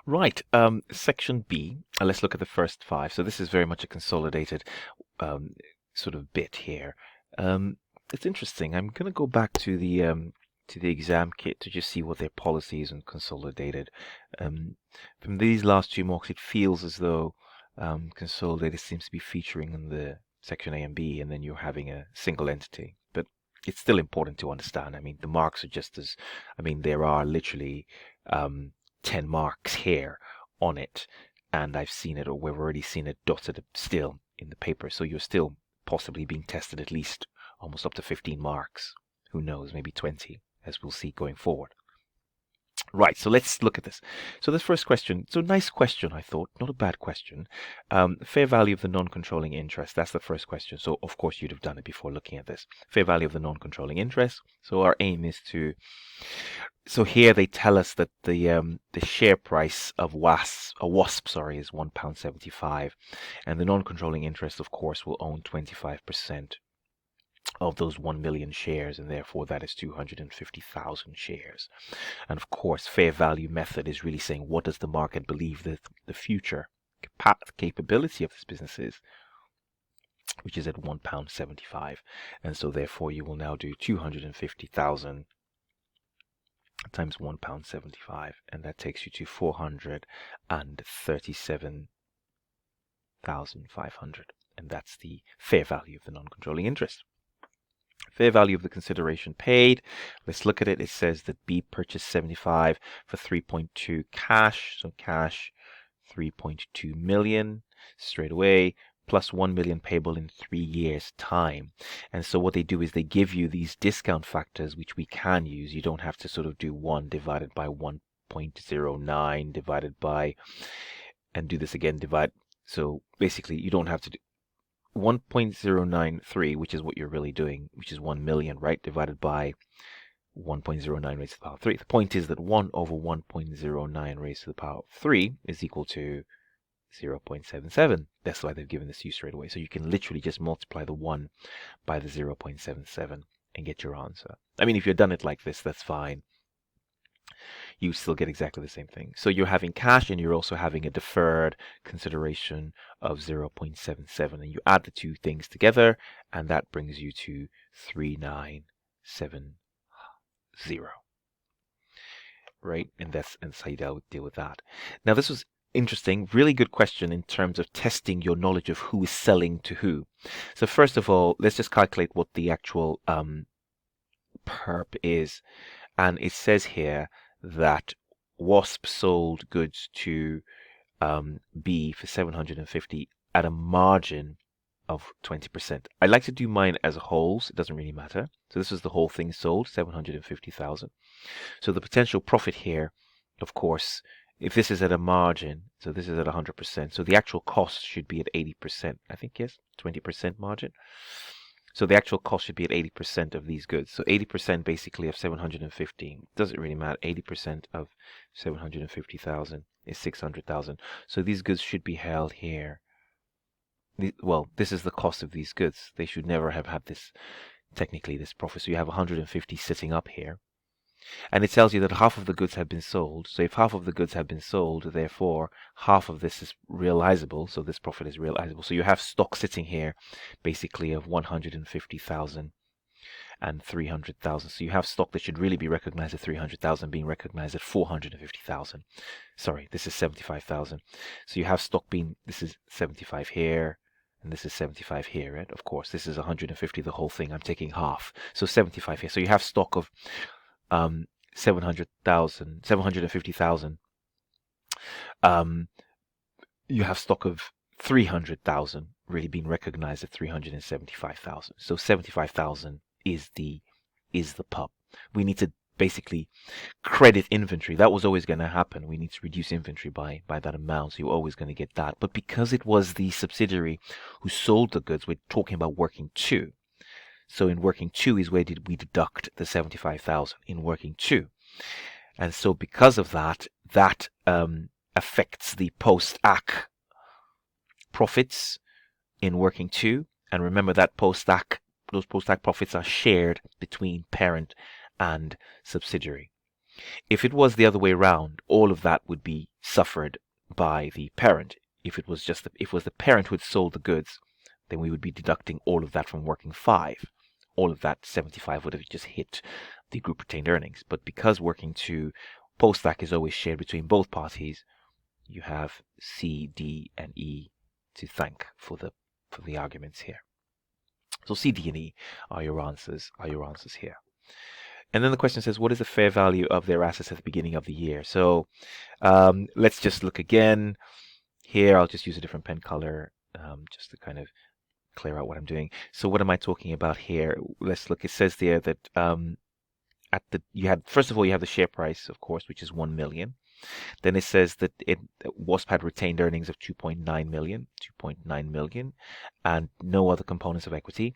Right. Section B. Let's look at the first five. So this is very much a consolidated um, sort of bit here. Um, it's interesting. I'm going to go back to the exam kit to just see what their policies and consolidated. From these last two mocks, it feels as though consolidated seems to be featuring in the section A and B, and then you're having a single entity. But it's still important to understand. I mean, the marks are just as, I mean, there are literally um, 10 marks here on it, and I've seen it, or we've already seen it dotted still in the paper. So you're still possibly being tested at least almost up to 15 marks. Who knows, maybe 20, as we'll see going forward. Right, so let's look at this. So this first question, so nice question, I thought, not a bad question. Fair value of the non-controlling interest, that's the first question. So of course you'd have done it before looking at this. Fair value of the non-controlling interest. So our aim is to, so here they tell us that the share price of WASP, sorry, is £1.75, and the non-controlling interest, of course, will own 25% of those 1 million shares, and therefore that is 250,000 shares. And of course, fair value method is really saying what does the market believe that the future capability of this business is, which is at £1.75. And so therefore you will now do 250,000 times £1.75, and that takes you to 437,500, and that's the fair value of the non-controlling interest. Fair value of the consideration paid. Let's look at it. It says that B purchased 75 for 3.2 cash. So cash 3.2 million straight away, plus 1 million payable in 3 years' time. And so what they do is they give you these discount factors, which we can use. You don't have to sort of do 1 divided by 1.09 divided by, and do this again, divide. So basically you don't have to do 1.093, which is what you're really doing, which is 1 million, right? Divided by 1.09 raised to the power of 3. The point is that 1 over 1.09 raised to the power of 3 is equal to 0.77. That's why they've given this to you straight away. So you can literally just multiply the 1 by the 0.77 and get your answer. I mean, if you've done it like this, that's fine. You still get exactly the same thing. So you're having cash and you're also having a deferred consideration of 0.77, and you add the two things together and that brings you to 3970. Right? And that's how you deal with that. Now this was interesting, really good question in terms of testing your knowledge of who is selling to who. So first of all, let's just calculate what the actual perp is. And it says here that WASP sold goods to B for 750 at a margin of 20%. I like to do mine as a whole, so it doesn't really matter. So this is the whole thing sold, 750,000. So the potential profit here, of course, if this is at a margin, so this is at 100%, so the actual cost should be at 80%, I think, yes, 20% margin. So the actual cost should be at 80% of these goods. So 80% basically of 750. Doesn't really matter. 80% of 750,000 is 600,000. So these goods should be held here. Well, this is the cost of these goods. They should never have had this, technically, this profit. So you have 150 sitting up here. And it tells you that half of the goods have been sold. So if half of the goods have been sold, therefore half of this is realizable. So this profit is realizable. So you have stock sitting here basically of 150,000 and 300,000. So you have stock that should really be recognized at 300,000 being recognized at 450,000. Sorry, this is 75,000. So you have stock being, this is 75 here, and this is 75 here, right? Of course, this is 150, the whole thing. I'm taking half. So 75 here. So you have stock of 750,000. You have stock of 300,000 really being recognized at 375,000. So 75,000 is the pup. We need to basically credit inventory. That was always going to happen. We need to reduce inventory by that amount. So you're always going to get that. But because it was the subsidiary who sold the goods, we're talking about working two. So in working two is where did we deduct the 75,000 in working two. And so because of that, that affects the post-AC profits in working two. And remember that post-AC, those post-AC profits are shared between parent and subsidiary. If it was the other way around, all of that would be suffered by the parent. If it was just if it was the parent who had sold the goods, then we would be deducting all of that from working 5. All of that 75 would have just hit the group retained earnings. But because working 2 post-tax is always shared between both parties, you have C, D, and E to thank for the arguments here. So C, D, and E are your answers here. And then the question says, what is the fair value of their assets at the beginning of the year? So let's just look again. Here, I'll just use a different pen color just to kind of clear out what I'm doing. So what am I talking about here? Let's look. It says there that first of all, you have the share price, of course, which is 1 million. Then it says that WASP had retained earnings of 2.9 million, and no other components of equity.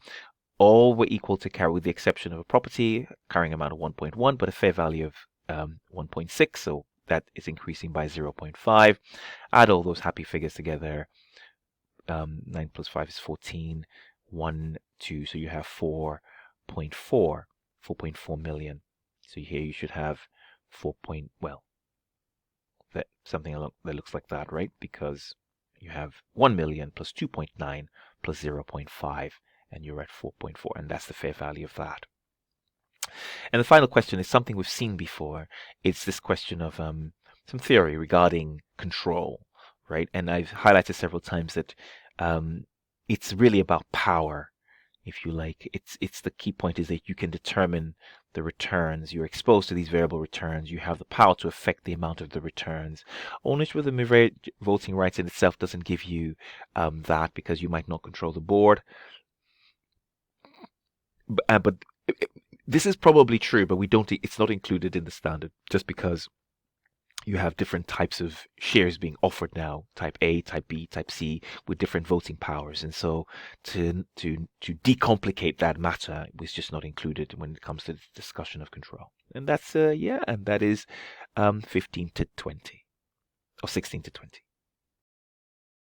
All were equal to carry, with the exception of a property carrying amount of 1.1, but a fair value of 1.6. So that is increasing by 0.5. Add all those happy figures together. 9 plus 5 is 14. 1, 2. So you have 4.4 million. So here you should have something that looks like that, right? Because you have 1 million plus 2.9 plus 0.5, and you're at 4.4, and that's the fair value of that. And the final question is something we've seen before. It's this question of some theory regarding control, right? And I've highlighted several times that it's really about power, if you like. It's the key point is that you can determine the returns. You're exposed to these variable returns. You have the power to affect the amount of the returns. Ownership of the voting rights in itself doesn't give you that, because you might not control the board. But this is probably true, but it's not included in the standard, just because you have different types of shares being offered now, type A, type B, type C, with different voting powers. And so to decomplicate that matter was just not included when it comes to the discussion of control. And that's and that is 15 to 20 or 16 to 20.